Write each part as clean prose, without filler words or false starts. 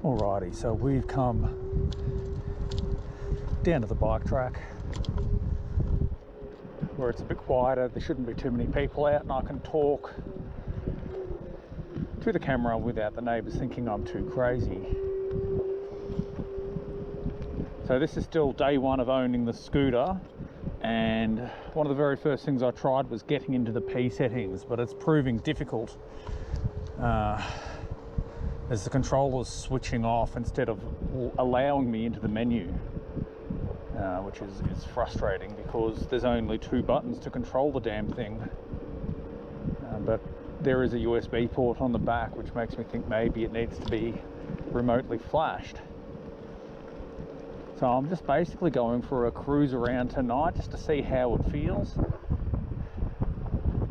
Alrighty, so we've come down to the bike track where it's a bit quieter. There shouldn't be too many people out and I can talk to the camera without the neighbours thinking I'm too crazy. So this is still day one of owning the scooter, and one of the very first things I tried was getting into the P settings, but it's proving difficult as the controller's switching off instead of allowing me into the menu, which is frustrating because there's only 2 buttons to control the damn thing. But there is a USB port on the back, which makes me think maybe it needs to be remotely flashed. So I'm just basically going for a cruise around tonight just to see how it feels.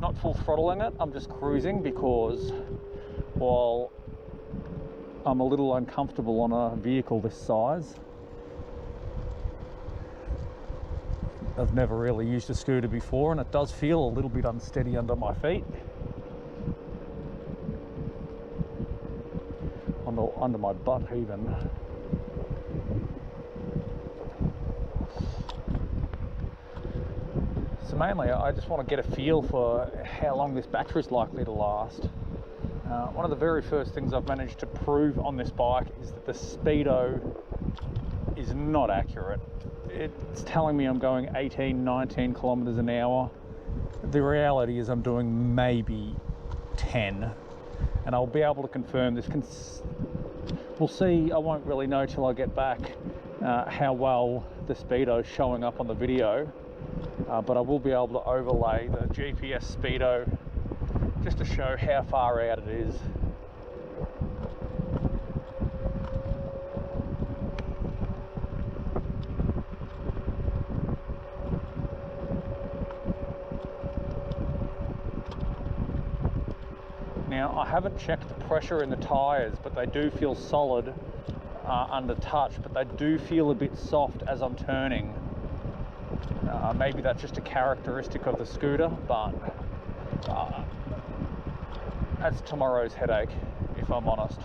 Not full throttling it, I'm just cruising because while I'm a little uncomfortable on a vehicle this size, I've never really used a scooter before and it does feel a little bit unsteady under my feet. Under my butt even. So mainly I just want to get a feel for how long this battery is likely to last. One of the very first things I've managed to prove on this bike is that the speedo is not accurate. It's telling me I'm going 18, 19 kilometers an hour. The reality is I'm doing maybe 10, and I'll be able to confirm this. We'll see. I won't really know till I get back how well the speedo is showing up on the video, but I will be able to overlay the GPS speedo just to show how far out it is. Now, I haven't checked the pressure in the tyres, but they do feel solid under touch, but they do feel a bit soft as I'm turning. Maybe that's just a characteristic of the scooter, but that's tomorrow's headache, if I'm honest.